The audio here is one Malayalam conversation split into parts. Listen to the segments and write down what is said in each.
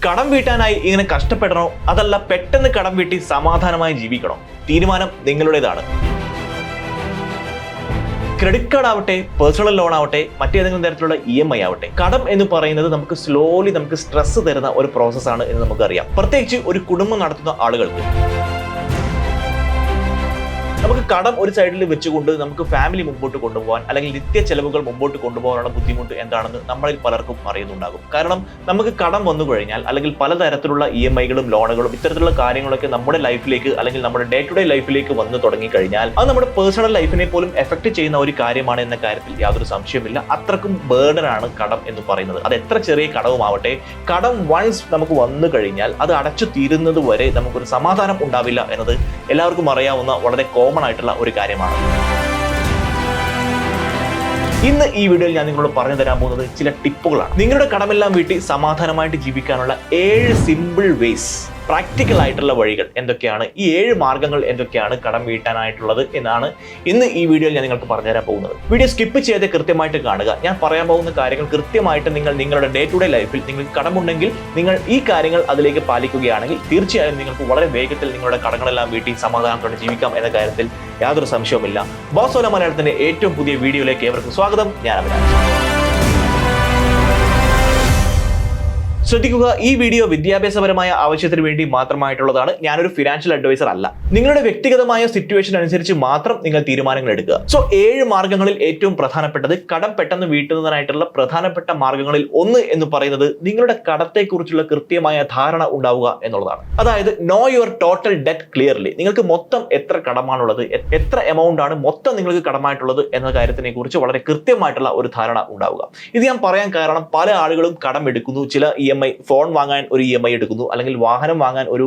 കടം വീട്ടാനായി ഇങ്ങനെ കഷ്ടപ്പെടണോ അതല്ല പെട്ടെന്ന് കടം വീട്ടി സമാധാനമായി ജീവിക്കണോ? തീരുമാനം നിങ്ങളുടേതാണ്. ക്രെഡിറ്റ് കാർഡ് ആവട്ടെ, പേഴ്സണൽ ലോൺ ആവട്ടെ, മറ്റേതെങ്കിലും തരത്തിലുള്ള EMI ആവട്ടെ, കടം എന്ന് പറയുന്നത് നമുക്ക് സ്ലോലി നമുക്ക് സ്ട്രെസ് തരുന്ന ഒരു പ്രോസസ്സാണ് എന്ന് നമുക്കറിയാം. പ്രത്യേകിച്ച് ഒരു കുടുംബം നടത്തുന്ന ആളുകൾക്ക് നമുക്ക് കടം ഒരു സൈഡിൽ വെച്ചുകൊണ്ട് നമുക്ക് ഫാമിലി മുമ്പോട്ട് കൊണ്ടുപോകാൻ അല്ലെങ്കിൽ നിത്യ ചെലവുകൾ മുമ്പോട്ട് കൊണ്ടുപോകാനുള്ള ബുദ്ധിമുട്ട് എന്താണെന്ന് നമ്മളിൽ പലർക്കും അറിയുന്നുണ്ടാകും. കാരണം നമുക്ക് കടം വന്നു കഴിഞ്ഞാൽ അല്ലെങ്കിൽ പലതരത്തിലുള്ള EMIകളും ലോണുകളും ഇത്തരത്തിലുള്ള കാര്യങ്ങളൊക്കെ നമ്മുടെ ലൈഫിലേക്ക് അല്ലെങ്കിൽ നമ്മുടെ ഡേ ടു ഡേ ലൈഫിലേക്ക് വന്നു തുടങ്ങി കഴിഞ്ഞാൽ അത് നമ്മുടെ പേഴ്സണൽ ലൈഫിനെ പോലും എഫക്ട് ചെയ്യുന്ന ഒരു കാര്യമാണ് എന്ന കാര്യത്തിൽ യാതൊരു സംശയമില്ല. അത്രക്കും ബേർഡനാണ് കടം എന്ന് പറയുന്നത്. അത് എത്ര ചെറിയ കടവുമാവട്ടെ, കടം വൺസ് നമുക്ക് വന്നു കഴിഞ്ഞാൽ അത് അടച്ചു തീരുന്നത് വരെ നമുക്കൊരു സമാധാനം ഉണ്ടാവില്ല എന്നത് എല്ലാവർക്കും അറിയാവുന്ന വളരെ കോമൺ ആയിട്ടുള്ള ഒരു കാര്യമാണ്. ഇന്ന് ഈ വീഡിയോയിൽ ഞാൻ നിങ്ങളോട് പറഞ്ഞു തരാൻ പോകുന്നത് ചില ടിപ്പുകളാണ്. നിങ്ങളുടെ കടമെല്ലാം വീട്ടി സമാധാനമായിട്ട് ജീവിക്കാനുള്ള 7 സിമ്പിൾ വേസ്, പ്രാക്ടിക്കൽ ആയിട്ടുള്ള വഴികൾ എന്തൊക്കെയാണ്, ഈ 7 മാർഗങ്ങൾ എന്തൊക്കെയാണ് കടം വീട്ടാനായിട്ടുള്ളത് എന്നാണ് ഇന്ന് ഈ വീഡിയോയിൽ ഞാൻ നിങ്ങൾക്ക് പറഞ്ഞുതരാൻ പോകുന്നത്. വീഡിയോ സ്കിപ്പ് ചെയ്ത് കൃത്യമായിട്ട് കാണുക. ഞാൻ പറയാൻ പോകുന്ന കാര്യങ്ങൾ കൃത്യമായിട്ട് നിങ്ങളുടെ ഡേ ടു ഡേ ലൈഫിൽ നിങ്ങൾക്ക് കടമുണ്ടെങ്കിൽ നിങ്ങൾ ഈ കാര്യങ്ങൾ അതിലേക്ക് പാലിക്കുകയാണെങ്കിൽ തീർച്ചയായും നിങ്ങൾക്ക് വളരെ വേഗത്തിൽ നിങ്ങളുടെ കടങ്ങളെല്ലാം വീട്ടി സമാധാനത്തോടെ ജീവിക്കാം എന്ന കാര്യത്തിൽ യാതൊരു സംശയവുമില്ല. ബോസ് ഓല മലയാളത്തിന്റെ ഏറ്റവും പുതിയ വീഡിയോയിലേക്ക് ഏവർക്കും സ്വാഗതം. ഞാൻ അഭിലാഷ്. ശ്രദ്ധിക്കുക, ഈ വീഡിയോ വിദ്യാഭ്യാസപരമായ ആവശ്യത്തിന് വേണ്ടി മാത്രമായിട്ടുള്ളതാണ്. ഞാനൊരു ഫിനാൻഷ്യൽ അഡ്വൈസർ അല്ല. നിങ്ങളുടെ വ്യക്തിഗതമായ സിറ്റുവേഷൻ അനുസരിച്ച് മാത്രം നിങ്ങൾ തീരുമാനങ്ങൾ എടുക്കുക. 7 മാർഗങ്ങളിൽ ഏറ്റവും പ്രധാനപ്പെട്ടത്, കടം പെട്ടെന്ന് വീട്ടുന്നതിനായിട്ടുള്ള പ്രധാനപ്പെട്ട മാർഗങ്ങളിൽ ഒന്ന് എന്ന് പറയുന്നത് നിങ്ങളുടെ കടത്തെക്കുറിച്ചുള്ള കൃത്യമായ ധാരണ ഉണ്ടാവുക എന്നുള്ളതാണ്. അതായത് no your total debt clearly. നിങ്ങൾക്ക് മൊത്തം എത്ര കടമാണുള്ളത്, എത്ര എമൗണ്ട് ആണ് മൊത്തം നിങ്ങൾക്ക് കടമായിട്ടുള്ളത് എന്ന കാര്യത്തിനെ കുറിച്ച് വളരെ കൃത്യമായിട്ടുള്ള ഒരു ധാരണ ഉണ്ടാവുക. ഇത് ഞാൻ പറയാൻ കാരണം പല ആളുകളും കടം എടുക്കുന്നു. ചില EMI, ഫോൺ വാങ്ങാൻ ഒരു EMI എടുക്കുന്നു, അല്ലെങ്കിൽ വാഹനം വാങ്ങാൻ ഒരു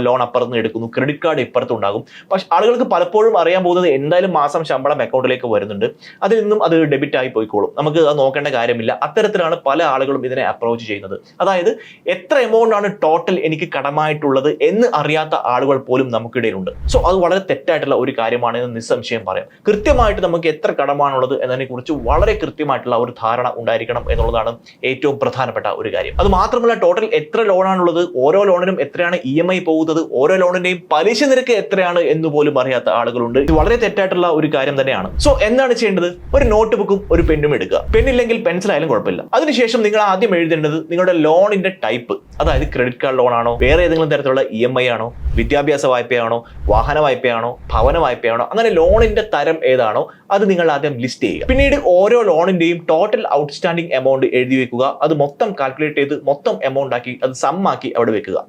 ലോൺ അപ്പുറത്ത് എടുക്കുന്നു, ക്രെഡിറ്റ് കാർഡ് ഇപ്പുറത്തുണ്ടാകും. പക്ഷെ ആളുകൾക്ക് പലപ്പോഴും അറിയാൻ പോകുന്നത് എന്തായാലും മാസം ശമ്പളം അക്കൗണ്ടിലേക്ക് വരുന്നുണ്ട്, അതിൽ നിന്നും അത് ഡെബിറ്റ് ആയി പോയിക്കോളും, നമുക്ക് അത് നോക്കേണ്ട കാര്യമില്ല. അത്തരത്തിലാണ് പല ആളുകളും ഇതിനെ അപ്രോച്ച് ചെയ്യുന്നത്. അതായത് എത്ര എമൗണ്ട് ആണ് ടോട്ടൽ എനിക്ക് കടമായിട്ടുള്ളത് എന്ന് അറിയാത്ത ആളുകൾ പോലും നമുക്കിടയിലുണ്ട്. അത് വളരെ തെറ്റായിട്ടുള്ള ഒരു കാര്യമാണെന്ന് നിസ്സംശയം പറയാം. കൃത്യമായിട്ട് നമുക്ക് എത്ര കടമാണുള്ളത് എന്നതിനെ കുറിച്ച് വളരെ കൃത്യമായിട്ടുള്ള ഒരു ധാരണ ഉണ്ടായിരിക്കണം എന്നുള്ളതാണ് ഏറ്റവും പ്രധാനപ്പെട്ട ഒരു കാര്യം. അത് മാത്രമല്ല, ടോട്ടൽ എത്ര ലോണാണുള്ളത്, ഓരോ ലോണിനും എത്രയാണ് EMI പോകുന്നത്, ഓരോ ലോണിന്റെയും പലിശ നിരക്ക് എത്രയാണ് എന്ന് പോലും അറിയാത്ത ആളുകളുണ്ട്. ഇത് വളരെ തെറ്റായിട്ടുള്ള ഒരു കാര്യം തന്നെയാണ്. എന്താണ് ചെയ്യേണ്ടത്? ഒരു നോട്ട് ബുക്കും ഒരു പെന്നും എടുക്കുക. പെന്നില്ലെങ്കിൽ പെൻസിൽ ആയാലും കുഴപ്പമില്ല. അതിനുശേഷം നിങ്ങൾ ആദ്യം എഴുതേണ്ടത് നിങ്ങളുടെ ലോണിന്റെ ടൈപ്പ്. അതായത് ക്രെഡിറ്റ് കാർഡ് ലോൺ ആണോ, വേറെ ഏതെങ്കിലും തരത്തിലുള്ള EMI ആണോ, വിദ്യാഭ്യാസ വായ്പയാണോ, വാഹന വായ്പയാണോ, ഭവന വായ്പയാണോ, അങ്ങനെ ലോണിന്റെ തരം ഏതാണോ അത് നിങ്ങൾ ആദ്യം ലിസ്റ്റ് ചെയ്യുക. പിന്നീട് ഓരോ ലോണിന്റെയും ടോട്ടൽ ഔട്ട്സ്റ്റാൻഡിംഗ് എമൗണ്ട് എഴുതി വെക്കുക. അത് മൊത്തം കാൽക്കുലേറ്റ് ചെയ്ത് മൊത്തം എമൗണ്ട് ആക്കി അത് സമ്മാക്കി അവിടെ വെക്കുക.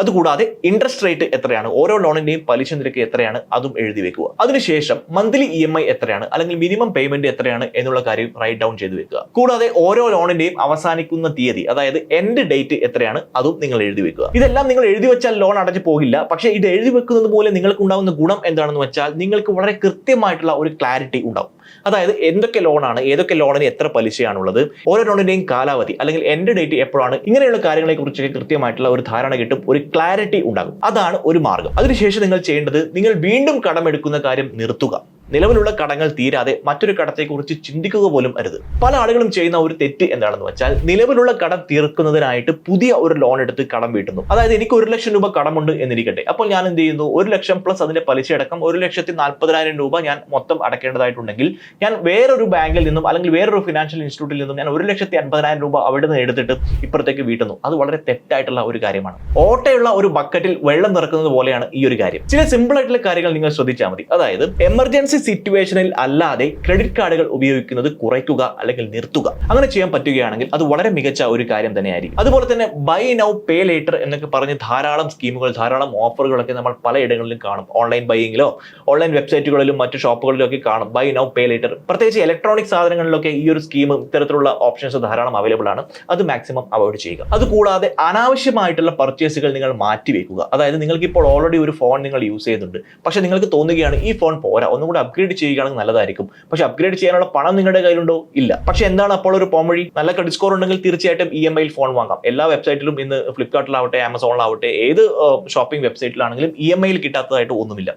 അതുകൂടാതെ ഇൻട്രസ്റ്റ് റേറ്റ് എത്രയാണ്, ഓരോ ലോണിന്റെയും പലിശ നിരക്ക് എത്രയാണ് അതും എഴുതി വെക്കുക. അതിനുശേഷം മന്ത്ലി EMI എത്രയാണ് അല്ലെങ്കിൽ മിനിമം പേയ്മെന്റ് എത്രയാണ് എന്നുള്ള കാര്യം റൈറ്റ് ഡൗൺ ചെയ്ത് വെക്കുക. കൂടാതെ ഓരോ ലോണിന്റെയും അവസാനിക്കുന്ന തീയതി, അതായത് എൻഡ് ഡേറ്റ് എത്രയാണ് അതും നിങ്ങൾ എഴുതി വെക്കുക. ഇതെല്ലാം നിങ്ങൾ എഴുതി വെച്ചാൽ ലോൺ അടച്ചു പോകില്ല. പക്ഷേ ഇത് എഴുതി വെക്കുന്നത് മൂലം നിങ്ങൾക്ക് ഉണ്ടാകുന്ന ഗുണം എന്താണെന്ന് വെച്ചാൽ നിങ്ങൾക്ക് വളരെ കൃത്യമായിട്ടുള്ള ഒരു ക്ലാരിറ്റി ഉണ്ടാവും. അതായത് എന്തൊക്കെ ലോണാണ്, ഏതൊക്കെ ലോണിന് എത്ര പലിശയാണുള്ളത്, ഓരോ ലോണിന്റെയും കാലാവധി അല്ലെങ്കിൽ എൻഡ് ഡേറ്റ് എപ്പോഴാണ്, ഇങ്ങനെയുള്ള കാര്യങ്ങളെ കുറിച്ചൊക്കെ കൃത്യമായിട്ടുള്ള ഒരു ധാരണ കിട്ടും, ഒരു ക്ലാരിറ്റി ഉണ്ടാകും. അതാണ് ഒരു മാർഗം. അതിനുശേഷം നിങ്ങൾ ചെയ്യേണ്ടത്, നിങ്ങൾ വീണ്ടും കടമെടുക്കുന്ന കാര്യം നിർത്തുക. നിലവിലുള്ള കടങ്ങൾ തീരാതെ മറ്റൊരു കടത്തെക്കുറിച്ച് ചിന്തിക്കുക പോലും അരുത്. പല ആളുകളും ചെയ്യുന്ന ഒരു തെറ്റ് എന്താണെന്ന് വെച്ചാൽ നിലവിലുള്ള കടം തീർക്കുന്നതിനായിട്ട് പുതിയ ഒരു ലോൺ എടുത്ത് കടം വീട്ടുന്നു. അതായത് എനിക്ക് 1 ലക്ഷം രൂപ കടമുണ്ട് എന്നിരിക്കട്ടെ. അപ്പോൾ ഞാൻ എന്ത് ചെയ്യുന്നു, 1 ലക്ഷം പ്ലസ് അതിന്റെ പലിശ അടക്കം 1,40,000 രൂപ ഞാൻ മൊത്തം അടക്കേണ്ടതായിട്ടുണ്ടെങ്കിൽ ഞാൻ വേറൊരു ബാങ്കിൽ നിന്നും അല്ലെങ്കിൽ വേറൊരു ഫിനാൻഷ്യൽ ഇൻസ്റ്റിറ്റ്യൂട്ടിൽ നിന്നും ഞാൻ 1,50,000 രൂപ അവിടെ നിന്ന് എടുത്തിട്ട് ഇപ്പുറത്തേക്ക് വീട്ടുന്നു. അത് വളരെ തെറ്റായിട്ടുള്ള ഒരു കാര്യമാണ്. ഓട്ടയുള്ള ഒരു ബക്കറ്റിൽ വെള്ളം നിറക്കുന്നത് പോലെയാണ് ഈ ഒരു കാര്യം. ചില സിമ്പിൾ ആയിട്ടുള്ള കാര്യങ്ങൾ നിങ്ങൾ ശ്രദ്ധിച്ചാൽ മതി. അതായത് എമർജൻസി സിറ്റുവേഷനിൽ അല്ലാതെ ക്രെഡിറ്റ് കാർഡുകൾ ഉപയോഗിക്കുന്നത് കുറയ്ക്കുക അല്ലെങ്കിൽ നിർത്തുക. അങ്ങനെ ചെയ്യാൻ പറ്റുകയാണെങ്കിൽ അത് വളരെ മികച്ച ഒരു കാര്യം തന്നെയായിരിക്കും. അതുപോലെ തന്നെ ബൈ നൗ പേ ലേറ്റർ എന്നൊക്കെ പറഞ്ഞ് ധാരാളം സ്കീമുകൾ, ധാരാളം ഓഫറുകളൊക്കെ നമ്മൾ പലയിടങ്ങളിലും കാണും. ഓൺലൈൻ ബൈയിങ്ങിലോ ഓൺലൈൻ വെബ്സൈറ്റുകളിലും മറ്റു ഷോപ്പുകളിലും ഒക്കെ കാണും ബൈ നൗ പേ ലേറ്റർ. പ്രത്യേകിച്ച് ഇലക്ട്രോണിക് സാധനങ്ങളിലൊക്കെ ഈ ഒരു സ്കീമും ഇത്തരത്തിലുള്ള ഓപ്ഷൻസ് ധാരാളം അവൈലബിൾ ആണ്. അത് മാക്സിമം അവോയ്ഡ് ചെയ്യുക. അതുകൂടാതെ അനാവശ്യമായിട്ടുള്ള പർച്ചേസുകൾ നിങ്ങൾ മാറ്റിവെക്കുക. അതായത് നിങ്ങൾക്ക് ഇപ്പോൾ ഓൾറെഡി ഒരു ഫോൺ നിങ്ങൾ യൂസ് ചെയ്യുന്നുണ്ട്, പക്ഷെ നിങ്ങൾക്ക് തോന്നുകയാണ് ഈ ഫോൺ പോരാ, ഒന്നുകൂടി അപ്ഗ്രേഡ് ചെയ്യുകയാണെങ്കിൽ നല്ലതായിരിക്കും. പക്ഷെ അപ്ഗ്രേഡ് ചെയ്യാനുള്ള പണം നിങ്ങളുടെ കയ്യിലുണ്ടോ? ഇല്ല. പക്ഷെ എന്താണ് അപ്പോൾ ഒരു പോംവഴി? നല്ല ക്രെഡിറ്റ് സ്കോർ ഉണ്ടെങ്കിൽ തീർച്ചയായിട്ടും EMI ഫോൺ വാങ്ങാം. എല്ലാ വെബ്സൈറ്റിലും ഇന്ന് ഫ്ലിപ്കാർട്ടിലാവട്ടെ, ആമസോണിലാവട്ടെ, ഏത് ഷോപ്പിംഗ് വെബ്സൈറ്റിലാണെങ്കിലും EMI കിട്ടാത്തതായിട്ട് ഒന്നുമില്ല.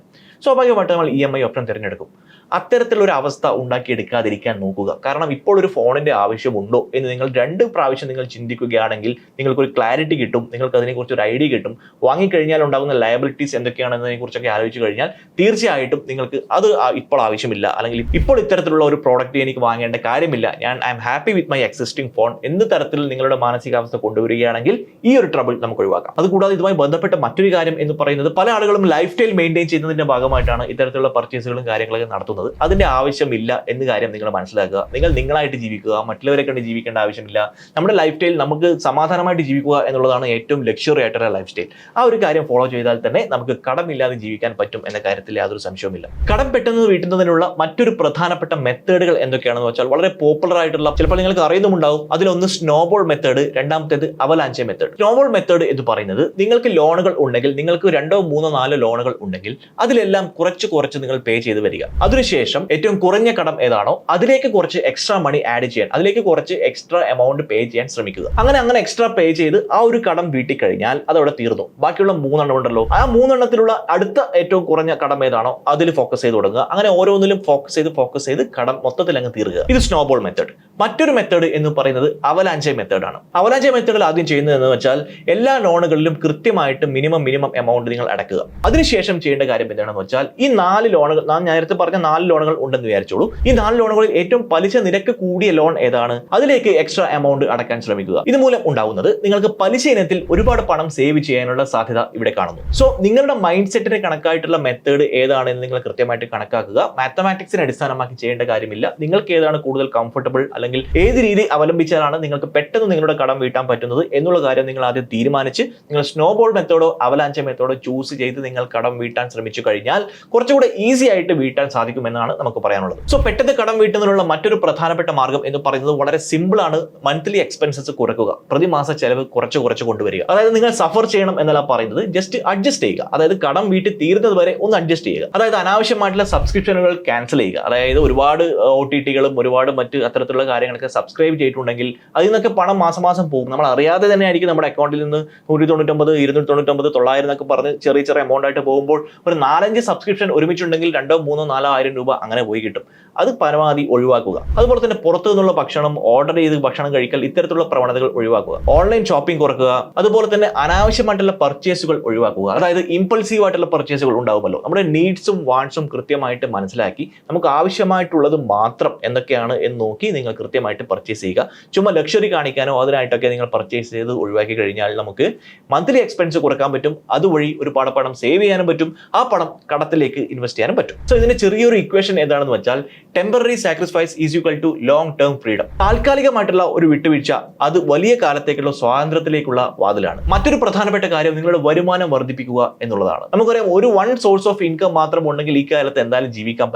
സ്വാഭാവികമായിട്ട് നമ്മൾ EMI ഓപ്ഷൻ തിരഞ്ഞെടുക്കും. അത്തരത്തിലുള്ള ഒരു അവസ്ഥ ഉണ്ടാക്കിയെടുക്കാതിരിക്കാൻ നോക്കുക. കാരണം ഇപ്പോൾ ഒരു ഫോണിന്റെ ആവശ്യമുണ്ടോ എന്ന് നിങ്ങൾ 2 പ്രാവശ്യം നിങ്ങൾ ചിന്തിക്കുകയാണെങ്കിൽ നിങ്ങൾക്കൊരു ക്ലാരിറ്റി കിട്ടും, നിങ്ങൾക്ക് അതിനെക്കുറിച്ച് ഒരു ഐഡിയ കിട്ടും. വാങ്ങിക്കഴിഞ്ഞാൽ ഉണ്ടാകുന്ന ലയബിലിറ്റീസ് എന്തൊക്കെയാണെന്നതിനെ കുറിച്ചൊക്കെ ആലോചിച്ച് കഴിഞ്ഞാൽ തീർച്ചയായിട്ടും നിങ്ങൾക്ക് അത് ഇപ്പോൾ ആവശ്യമില്ല, അല്ലെങ്കിൽ ഇപ്പോൾ ഇത്തരത്തിലുള്ള ഒരു പ്രോഡക്റ്റ് എനിക്ക് വാങ്ങേണ്ട കാര്യമില്ല, I am happy with my existing phone എന്ന തരത്തിൽ നിങ്ങളുടെ മാനസികാവസ്ഥ കൊണ്ടുവരികയാണെങ്കിൽ ഈ ഒരു ട്രബിൾ നമുക്ക് ഒഴിവാക്കാം. അതുകൂടാതെ ഇതുമായി ബന്ധപ്പെട്ട മറ്റൊരു കാര്യം എന്ന് പറയുന്നത്, പല ആളുകളും ലൈഫ് സ്റ്റൈൽ മെയിൻറ്റെയിൻ ചെയ്യുന്നതിന്റെ ഭാഗമായിട്ടാണ് ഇത്തരത്തിലുള്ള പർച്ചേസുകളും കാര്യങ്ങളൊക്കെ നടത്തുന്നത്. അതിന്റെ ആവശ്യമില്ല എന്ന കാര്യം നിങ്ങൾ മനസ്സിലാക്കുക. നിങ്ങൾ നിങ്ങളായിട്ട് ജീവിക്കുക, മറ്റുള്ളവരെ കണ്ട് ജീവിക്കേണ്ട ആവശ്യമില്ല. നമ്മുടെ ലൈഫ് സ്റ്റൈൽ നമുക്ക് സമാധാനമായിട്ട് ജീവിക്കുക എന്നുള്ളതാണ് ഏറ്റവും ലക്ഷറി ആയിട്ടുള്ള ലൈഫ് സ്റ്റൈൽ. ആ ഒരു കാര്യം ഫോളോ ചെയ്താൽ തന്നെ നമുക്ക് കടമില്ലാതെ ജീവിക്കാൻ പറ്റും എന്ന കാര്യത്തിൽ യാതൊരു സംശയവുമില്ല. കടം പെട്ടെന്ന് വീട്ടുന്നതിനുള്ള മറ്റൊരു പ്രധാനപ്പെട്ട മെത്തേഡുകൾ എന്തൊക്കെയാണെന്ന് വെച്ചാൽ, വളരെ പോപ്പുലർ ആയിട്ടുള്ള, ചിലപ്പോൾ നിങ്ങൾക്ക് അറിയുന്നുണ്ടാവും, അതിലൊന്ന് സ്നോബോൾ മെത്തേഡ്, രണ്ടാമത്തേത് അവലാഞ്ചെ മെത്തേഡ്. സ്നോബോൾ മെത്തേഡ് എന്ന് പറയുന്നത്, നിങ്ങൾക്ക് ലോണുകൾ ഉണ്ടെങ്കിൽ, നിങ്ങൾക്ക് 2, 3, 4 ലോണുകൾ ഉണ്ടെങ്കിൽ അതിലെല്ലാം കുറച്ച് നിങ്ങൾ പേ ചെയ്ത് വരിക. അതിനുശേഷം ഏറ്റവും കുറഞ്ഞ കടം ഏതാണോ അതിലേക്ക് കുറച്ച് എക്സ്ട്രാ മണി ആഡ് ചെയ്യാൻ, അതിലേക്ക് കുറച്ച് എക്സ്ട്രാ എമൗണ്ട് പേ ചെയ്യാൻ ശ്രമിക്കുക. അങ്ങനെ എക്സ്ട്രാ പേ ചെയ്ത് ആ ഒരു കടം വീട്ടി കഴിഞ്ഞാൽ അതവിടെ തീർന്നു. ബാക്കിയുള്ള 3 എണ്ണം ഉണ്ടല്ലോ, ആ 3 എണ്ണത്തിലുള്ള അടുത്ത ഏറ്റവും കുറഞ്ഞ കടം ഏതാണോ അതിൽ ഫോക്കസ് ചെയ്ത് തുടങ്ങുക. അങ്ങനെ ഓരോന്നിലും ഫോക്കസ് ചെയ്ത് കടം മൊത്തത്തിൽ അങ്ങ് തീർക്കുക. ഇത് സ്നോബോൾ മെത്തേഡ്. മറ്റൊരു മെത്തേഡ് എന്ന് പറയുന്നത് അവലാഞ്ചെ മെത്തേഡാണ്. അവലാഞ്ചെ മെത്തേഡിൽ ആദ്യം ചെയ്യുന്നത് എന്ന് വെച്ചാൽ, എല്ലാ ലോണുകളിലും കൃത്യമായിട്ട് മിനിമം എമൗണ്ട് നിങ്ങൾ അടക്കുക. അതിനുശേഷം ചെയ്യേണ്ട കാര്യം എന്താണെന്ന് വെച്ചാൽ, ഈ 4 ലോണുകൾ, ഞാൻ നേരത്തെ പറഞ്ഞ 4 ലോണുകൾ ഉണ്ടെന്ന് വിചാരിച്ചോളൂ. ഈ 4 ലോണുകളിൽ ഏറ്റവും പലിശ നിരക്ക് കൂടിയ ലോൺ ഏതാണ് അതിലേക്ക് എക്സ്ട്രാ എമൗണ്ട് അടക്കാൻ ശ്രമിക്കുക. ഇതുമൂലം ഉണ്ടാകുന്നത്, നിങ്ങൾക്ക് പലിശ ഇനത്തിൽ ഒരുപാട് പണം സേവ് ചെയ്യാനുള്ള സാധ്യത ഇവിടെ കാണുന്നു. സോ നിങ്ങളുടെ മൈൻഡ് സെറ്റിന് കണക്കായിട്ടുള്ള മെത്തേഡ് ഏതാണെന്ന് നിങ്ങൾ കൃത്യമായിട്ട് കണക്കാക്കുക. മാത്തമാറ്റിക്സിനെ അടിസ്ഥാനമാക്കി ചെയ്യേണ്ട കാര്യമില്ല. നിങ്ങൾക്ക് ഏതാണ് കൂടുതൽ കംഫർട്ടബിൾ, അല്ലെങ്കിൽ ഏത് രീതി അവലംബിച്ചാലാണ് നിങ്ങൾക്ക് പെട്ടെന്ന് നിങ്ങളുടെ കടം വീട്ടാൻ പറ്റുന്നത് എന്നുള്ള കാര്യം നിങ്ങൾ ആദ്യം തീരുമാനിച്ച്, നിങ്ങൾ സ്നോബോൾ മെത്തേഡോ അവലാഞ്ചെ മെത്തേഡോ ചൂസ് ചെയ്ത് നിങ്ങൾ കടം വീട്ടാൻ ശ്രമിച്ചു കഴിഞ്ഞാൽ കുറച്ചുകൂടെ ഈസി ആയിട്ട് വീട്ടാൻ സാധിക്കുമെന്നാണ് നമുക്ക് പറയാനുള്ളത്. സോ പെട്ടെന്ന് കടം വീട്ടുന്നതിനുള്ള മറ്റൊരു പ്രധാനപ്പെട്ട മാർഗം എന്ന് പറയുന്നത് വളരെ സിമ്പിൾ ആണ്. മന്ത്ലി എക്സ്പെൻസസ് കുറയ്ക്കുക, പ്രതിമാസ ചെലവ് കുറച്ച് കൊണ്ടുവരിക. അതായത് നിങ്ങൾ സഫർ ചെയ്യണം എന്നല്ല പറയുന്നത്, ജസ്റ്റ് അഡ്ജസ്റ്റ് ചെയ്യുക. അതായത് കടം വീട്ടിൽ തീരുന്നത് വരെ ഒന്ന് അഡ്ജസ്റ്റ് ചെയ്യുക. അതായത് അനാവശ്യമായിട്ടുള്ള സബ്സ്ക്രിപ്ഷനുകൾ ക്യാൻസൽ ചെയ്യുക. അതായത് ഒരുപാട് OTTകളും ഒരുപാട് മറ്റ് അത്തരത്തിലുള്ള കാര്യങ്ങളൊക്കെ സബ്സ്ക്രൈബ് ചെയ്തിട്ടുണ്ടെങ്കിൽ അതിൽ നിന്നൊക്കെ പണം മാസം പോകും. നമ്മൾ അറിയാതെ തന്നെ ആയിരിക്കും നമ്മുടെ അക്കൗണ്ടിൽ നിന്ന് 199, 299, 900 എന്നൊക്കെ പറഞ്ഞ് ചെറിയ എമൗണ്ട് ആയിട്ട് പോകുമ്പോൾ ഒരു 4-5 സബ്സ്ക്രിപ്ഷൻ ഒരുമിച്ചുണ്ടെങ്കിൽ 2, 3, 4 ആയിരം രൂപ അങ്ങനെ പോയി കിട്ടും. അത് പരമാവധി ഒഴിവാക്കുക. അതുപോലെ തന്നെ പുറത്തു നിന്നുള്ള ഭക്ഷണം ഓർഡർ ചെയ്ത് ഭക്ഷണം കഴിക്കൽ, ഇത്തരത്തിലുള്ള പ്രവണതകൾ ഒഴിവാക്കുക. ഓൺലൈൻ ഷോപ്പിംഗ് കുറക്കുക. അതുപോലെ തന്നെ അനാവശ്യമായിട്ടുള്ള പർച്ചേസുകൾ ഒഴിവാക്കുക. അതായത് ഇമ്പൾസീവ് ആയിട്ടുള്ള പർച്ചേസുകൾ ഉണ്ടാവുമല്ലോ. നമ്മുടെ നീഡ്സും വാണ്ട്സും കൃത്യമായിട്ട് മനസ്സിലാക്കി നമുക്ക് ആവശ്യമായിട്ടുള്ളത് മാത്രം എന്തൊക്കെയാണ് എന്ന് നോക്കി നിങ്ങൾ കൃത്യമായിട്ട് പർച്ചേസ് ചെയ്യുക. ചുമ്മാ ലക്ഷറി കാണിക്കാനോ അതിനായിട്ടൊക്കെ നിങ്ങൾ പർച്ചേസ് ചെയ്ത് ഒഴിവാക്കി കഴിഞ്ഞാൽ നമുക്ക് മന്ത്ലി എക്സ്പെൻസ് കുറക്കാൻ പറ്റും. അതുവഴി ഒരുപാട് പണം സേവ് ചെയ്യാനും പറ്റും. ആ പണം കടത്തിലേക്ക് ഇൻവെസ്റ്റ് ചെയ്യാനും പറ്റും. സോ ഇതിന്റെ ചെറിയൊരു ഇക്വേഷൻ എന്താണെന്ന് വെച്ചാൽ, temporary sacrifice is equal to long term freedom. താൽക്കാലികമായിട്ടുള്ള ഒരു വിട്ടുവീഴ്ച അത് വലിയ കാലത്തേക്കുള്ള സ്വാതന്ത്ര്യത്തിലേക്കുള്ള വാതിലാണ്. മറ്റൊരു പ്രധാനപ്പെട്ട കാര്യം നിങ്ങളുടെ വരുമാനം വർദ്ധിപ്പിക്കുക എന്നുള്ളതാണ്. നമുക്കറിയാം, ഒരു വൺ സോഴ്സ് ഓഫ് ഇൻകം മാത്രം ഉണ്ടെങ്കിൽ ഈ കാലത്ത് എന്തായാലും ജീവിക്കാൻ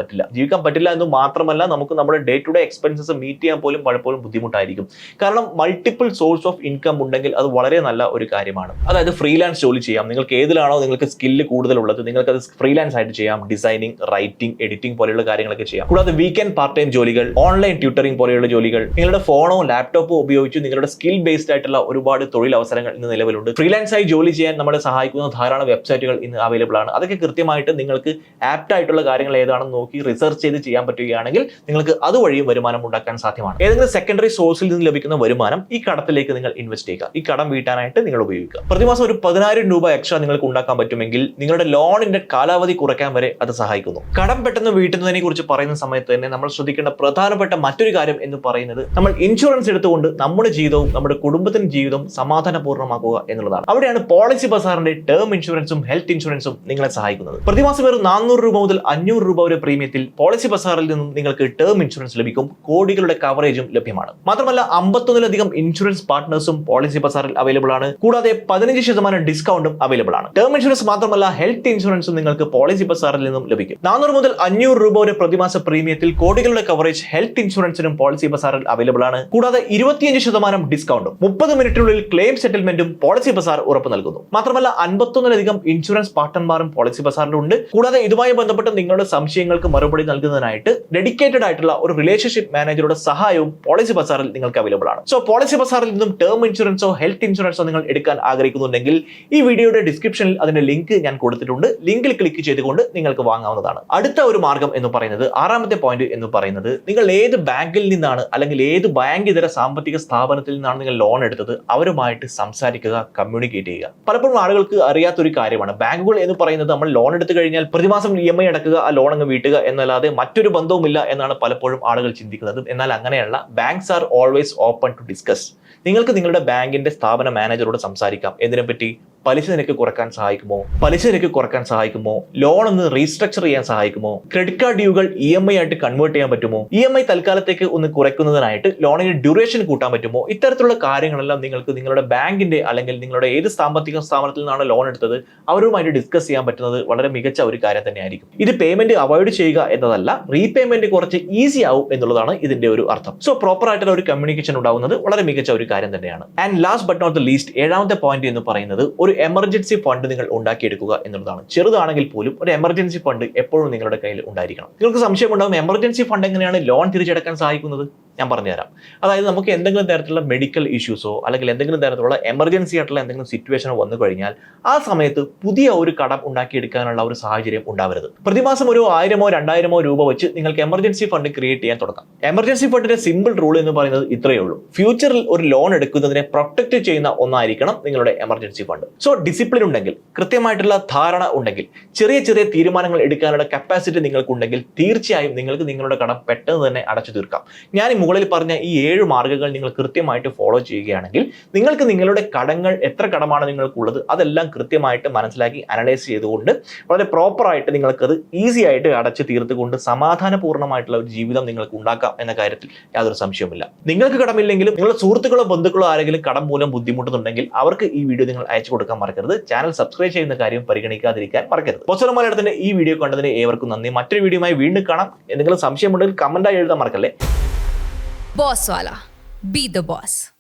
പറ്റില്ല എന്ന് മാത്രമല്ല, നമുക്ക് നമ്മുടെ day to day expenses meet ചെയ്യാൻ പോലും പലപ്പോഴും ബുദ്ധിമുട്ടായിരിക്കും. കാരണം മൾട്ടിപ്പിൾ സോഴ്സ് ഓഫ് ഇൻകം ഉണ്ടെങ്കിൽ അത് വളരെ നല്ല ഒരു കാര്യമാണ്. അതായത് ഫ്രീലാൻസ് ജോലി ചെയ്യാം. നിങ്ങൾക്ക് ഏതിലാണോ നിങ്ങൾക്ക് സ്കില്ല് കൂടുതലുള്ളത് നിങ്ങൾക്ക് അത് ഫ്രീലാൻസ് ആയിട്ട് ചെയ്യാം. ഡിസൈനിങ്, റൈറ്റിംഗ്, എഡിറ്റിംഗ് പോലെയുള്ള കാര്യങ്ങളൊക്കെ ചെയ്യാം. കൂടാതെ വീക്കെൻഡ് പാർട്ട് ടൈം ജോലികൾ, ഓൺലൈൻ ട്യൂട്ടറിംഗ് പോലെയുള്ള ജോലികൾ, നിങ്ങളുടെ ഫോണോ ലാപ്ടോപ്പോ ഉപയോഗിച്ച് നിങ്ങളുടെ സ്കിൽ ബേസ്ഡ് ആയിട്ടുള്ള ഒരുപാട് തൊഴിലവസരങ്ങൾ ഇന്ന് നിലവിലുണ്ട്. ഫ്രീലാൻസ് ആയി ജോലി ചെയ്യാൻ നമ്മളെ സഹായിക്കുന്ന ധാരാളം വെബ്സൈറ്റുകൾ ഇന്ന് അവൈലബിൾ ആണ്. അതൊക്കെ കൃത്യമായിട്ട് നിങ്ങൾക്ക് ആപ്റ്റ് ആയിട്ടുള്ള കാര്യങ്ങൾ ഏതാണെന്ന് നോക്കി റിസർച്ച് ചെയ്ത് ചെയ്യാൻ പറ്റുകയാണെങ്കിൽ നിങ്ങൾക്ക് അതുവഴിയും വരുമാനം ഉണ്ടാക്കാൻ സാധ്യമാണ്. ഏതെങ്കിലും സെക്കൻഡറി സോഴ്സിൽ നിന്ന് ലഭിക്കുന്ന വരുമാനം ഈ കടത്തിലേക്ക് നിങ്ങൾ ഇൻവെസ്റ്റ് ചെയ്യുക. ഈ കടം വീട്ടാനായിട്ട് നിങ്ങൾ ഉപയോഗിക്കുക. പ്രതിമാസം ഒരു 10,000 രൂപ എക്സ്ട്രാ നിങ്ങൾക്ക് ഉണ്ടാക്കാൻ പറ്റുമെങ്കിൽ നിങ്ങളുടെ ലോണിന്റെ കാലാവധി കുറയ്ക്കാൻ വരെ അത് സഹായിക്കുന്നു. കടം പെട്ടെന്ന് വീട്ടുന്നതിനെ കുറിച്ച് പറയുന്ന സമയത്ത് തന്നെ നമ്മൾ ശ്രദ്ധിക്കേണ്ട പ്രധാനപ്പെട്ട മറ്റൊരു കാര്യം എന്ന് പറയുന്നത്, നമ്മൾ ഇൻഷുറൻസ് എടുത്തുകൊണ്ട് നമ്മുടെ ജീവിതവും നമ്മുടെ കുടുംബത്തിന്റെ ജീവിതവും സമാധാനപൂർണ്ണമാക്കുക എന്നുള്ളതാണ്. അവിടെയാണ് പോളിസി ബസാറിന്റെ ടേം ഇൻഷുറൻസും ഹെൽത്ത് ഇൻഷുറൻസും നിങ്ങളെ സഹായിക്കുന്നത്. പ്രതിമാസം വെറും 400 രൂപ മുതൽ 500 രൂപ വരെ പ്രീമിയത്തിൽ പോളിസി ബസാറിൽ നിന്നും നിങ്ങൾക്ക് ടേം ഇൻഷുറൻസ് ലഭിക്കും. കോടികളുടെ കവറേജും ലഭ്യമാണ്. മാത്രമല്ല 51ലധികം ഇൻഷുറൻസ് പാർട്ട്നേഴ്സും പോളിസി ബസാറിൽ അവൈലബിൾ ആണ്. കൂടാതെ 15% ഡിസ്കൗണ്ടും അവൈലബിൾ ആണ്. ടേം ഇൻഷുറൻസ് മാത്രമല്ല, ഹെൽത്ത് ഇൻഷുറൻസും നിങ്ങൾക്ക് പോളിസി ബസാറിൽ നിന്നും ലഭിക്കും. 400 മുതൽ 500 രൂപ വരെ പ്രതിമാസ പ്രീമിയത്തിൽ കോടികളുടെ കവറേജ് ഹെൽത്ത് ഇൻഷുറൻസിനും പോളിസി ബസാറിൽ അവൈലബിൾ ആണ്. കൂടാതെ 25% ഡിസ്കൗണ്ടും 30 മിനിറ്റിനുള്ളിൽ ക്ലെയിം സെറ്റിൽമെന്റും പോളിസി ബസാർ ഉറപ്പ് നൽകുന്നു. മാത്രമല്ല 51ലധികം ഇൻഷുറൻസ് പാർട്ട്ണർമാരും പോളിസി ബസാറിലുണ്ട്. കൂടാതെ ഇതുമായി ബന്ധപ്പെട്ട് നിങ്ങളുടെ സംശയങ്ങൾക്ക് മറുപടി നൽകുന്നതിനായിട്ട് ഡെഡിക്കേറ്റഡ് ആയിട്ടുള്ള ഒരു റിലേഷൻഷിപ്പ് മാനേജറുടെ സഹായവും പോളിസി ബസാറിൽ നിങ്ങൾക്ക് അവൈലബിൾ ആണ്. സോ പോളിസി ബസാറിൽ നിന്നും ടേം ഇൻഷുറൻസോ ഹെൽത്ത് ഇൻഷുറൻസോ നിങ്ങൾ എടുക്കാൻ ആഗ്രഹിക്കുന്നുണ്ടെങ്കിൽ ഈ വീഡിയോയുടെ ഡിസ്ക്രിപ്ഷനിൽ അതിന്റെ ലിങ്ക് ഞാൻ കൊടുത്തിട്ടുണ്ട്. ലിങ്കിൽ ക്ലിക്ക് ചെയ്തുകൊണ്ട് നിങ്ങൾക്ക് വാങ്ങാവുന്നതാണ്. അടുത്ത ഒരു മാർഗം മാർഗം എന്ന് പറയുന്നത്, ആറാമത്തെ പോയിന്റ് എന്ന് പറയുന്നത്, നിങ്ങൾ ഏത് ബാങ്കിൽ നിന്നാണ് അല്ലെങ്കിൽ ഏത് ബാങ്ക് ഇതര സാമ്പത്തിക സ്ഥാപനത്തിൽ നിന്നാണ് നിങ്ങൾ ലോൺ എടുത്തത് അവരുമായിട്ട് സംസാരിക്കുക, കമ്മ്യൂണിക്കേറ്റ് ചെയ്യുക. പലപ്പോഴും ആളുകൾക്ക് അറിയാത്തൊരു കാര്യമാണ്, ബാങ്കുകൾ എന്ന് പറയുന്നത് നമ്മൾ ലോൺ എടുത്തു കഴിഞ്ഞാൽ പ്രതിമാസം EMI അടക്കുക, ആ ലോൺ അങ്ങ് വീട്ടുക എന്നല്ലാതെ മറ്റൊരു ബന്ധവുമില്ല എന്നാണ് പലപ്പോഴും ആളുകൾ ചിന്തിക്കുന്നത്. എന്നാൽ അങ്ങനെയല്ല. Banks are always open to discuss. നിങ്ങൾക്ക് നിങ്ങളുടെ ബാങ്കിന്റെ സ്ഥാപന മാനേജറോട് സംസാരിക്കാം. എന്തിനെപ്പറ്റി? പലിശ നിരക്ക് കുറക്കാൻ സഹായിക്കുമോ, ലോൺ ഒന്ന് റീസ്ട്രക്ചർ ചെയ്യാൻ സഹായിക്കുമോ, ക്രെഡിറ്റ് കാർഡ് ഡ്യൂകൾ EMI ആയിട്ട് കൺവേർട്ട് ചെയ്യാൻ പറ്റുമോ, EMI തൽക്കാലത്തേക്ക് ഒന്ന് കുറയ്ക്കുന്നതിനായിട്ട് ലോണിന് ഡ്യൂറേഷൻ കൂട്ടാൻ പറ്റുമോ, ഇത്തരത്തിലുള്ള കാര്യങ്ങളെല്ലാം നിങ്ങൾക്ക് നിങ്ങളുടെ ബാങ്കിന്റെ അല്ലെങ്കിൽ നിങ്ങളുടെ ഏത് സാമ്പത്തിക സ്ഥാപനത്തിൽ നിന്നാണ് ലോൺ എടുത്തത് അവരുമായിട്ട് ഡിസ്കസ് ചെയ്യാൻ പറ്റുന്നത് വളരെ മികച്ച ഒരു കാര്യം തന്നെയായിരിക്കും. ഇത് പേയ്മെന്റ് അവോയ്ഡ് ചെയ്യുക എന്നതല്ല, റീപേയ്മെന്റ് കുറച്ച് ഈസി ആവും എന്നുള്ളതാണ് ഇതിന്റെ ഒരു അർത്ഥം. സോ പ്രോപ്പർ ആയിട്ടുള്ള ഒരു കമ്മ്യൂണിക്കേഷൻ ഉണ്ടാവുന്നത് വളരെ മികച്ച ഒരു കാര്യം തന്നെയാണ്. And last but not the least, ഏഴാമത്തെ പോയിന്റ് എന്ന് പറയുന്നത് ഒരു എമർജൻസി ഫണ്ട് നിങ്ങൾ ഉണ്ടാക്കിയെടുക്കുക എന്നുള്ളതാണ്. ചെറുതാണെങ്കിൽ പോലും ഒരു എമർജൻസി ഫണ്ട് എപ്പോഴും നിങ്ങളുടെ കയ്യിൽ ഉണ്ടായിരിക്കണം. നിങ്ങൾക്ക് സംശയമുണ്ടാകും, എമർജൻസി ഫണ്ട് എങ്ങനെയാണ് ലോൺ തിരിച്ചടക്കാൻ സഹായിക്കുന്നത്? ഞാൻ പറഞ്ഞുതരാം. അതായത് നമുക്ക് എന്തെങ്കിലും തരത്തിലുള്ള മെഡിക്കൽ ഇഷ്യൂസോ അല്ലെങ്കിൽ എന്തെങ്കിലും തരത്തിലുള്ള എമർജൻസി ആയിട്ടുള്ള എന്തെങ്കിലും സിറ്റുവേഷനോ വന്നു കഴിഞ്ഞാൽ ആ സമയത്ത് പുതിയ ഒരു കടം ഉണ്ടാക്കിയെടുക്കാനുള്ള ഒരു സാഹചര്യം ഉണ്ടാവരുത്. പ്രതിമാസം ഒരു 1000-ഓ 2000-ഓ രൂപ വെച്ച് നിങ്ങൾക്ക് എമർജൻസി ഫണ്ട് ക്രിയേറ്റ് ചെയ്യാൻ തുടങ്ങാം. എമർജൻസി ഫണ്ടിന്റെ സിമ്പിൾ റൂൾ എന്ന് പറയുന്നത് ഇത്രയേ ഉള്ളൂ. ഫ്യൂച്ചറിൽ ഒരു ലോൺ എടുക്കുന്നതിനെ പ്രൊട്ടക്ട് ചെയ്യുന്ന ഒന്നായിരിക്കണം നിങ്ങളുടെ എമർജൻസി ഫണ്ട്. സോ ഡിസിപ്ലിൻ ഉണ്ടെങ്കിൽ, കൃത്യമായിട്ടുള്ള ധാരണ ഉണ്ടെങ്കിൽ, ചെറിയ ചെറിയ തീരുമാനങ്ങൾ എടുക്കാനുള്ള കപ്പാസിറ്റി നിങ്ങൾക്കുണ്ടെങ്കിൽ തീർച്ചയായും നിങ്ങൾക്ക് നിങ്ങളുടെ കടം പെട്ടെന്ന് തന്നെ അടച്ചു തീർക്കാം. ഞാൻ മുകളിൽ പറഞ്ഞ ഈ 7 മാർഗ്ഗങ്ങൾ നിങ്ങൾ കൃത്യമായിട്ട് ഫോളോ ചെയ്യുകയാണെങ്കിൽ നിങ്ങൾക്ക് നിങ്ങളുടെ കടങ്ങൾ, എത്ര കടമാണ് നിങ്ങൾക്കുള്ളത് അതെല്ലാം കൃത്യമായിട്ട് മനസ്സിലാക്കി അനലൈസ് ചെയ്തുകൊണ്ട് വളരെ പ്രോപ്പറായിട്ട് നിങ്ങൾക്കത് ഈസി ആയിട്ട് അടച്ചു തീർത്തുകൊണ്ട് സമാധാനപൂർണ്ണമായിട്ടുള്ള ഒരു ജീവിതം നിങ്ങൾക്ക് ഉണ്ടാക്കാം എന്ന കാര്യത്തിൽ യാതൊരു സംശയവുമില്ല. നിങ്ങൾക്ക് കടമില്ലെങ്കിലും നിങ്ങളുടെ സുഹൃത്തുക്കളോ ബന്ധുക്കളോ ആരെങ്കിലും കടം മൂലം ബുദ്ധിമുട്ടുന്നുണ്ടെങ്കിൽ അവർക്ക് ഈ വീഡിയോ നിങ്ങൾ അയച്ചു കൊടുക്കാൻ മറക്കരുത്. ചാനൽ സബ്സ്ക്രൈബ് ചെയ്യുന്ന കാര്യം പരിഗണിക്കാതിരിക്കാൻ മറക്കരുത്. ബോസ് മലയാളത്തിന്റെ ഈ വീഡിയോ കണ്ടതിന് ഏവർക്കും നന്ദി. മറ്റൊരു വീഡിയോയുമായി വീണ്ടും കാണാം. എന്തെങ്കിലും സംശയമുണ്ടെങ്കിൽ കമന്റായി എഴുതാൻ മറക്കല്ലേ. Bosswala. Be the boss.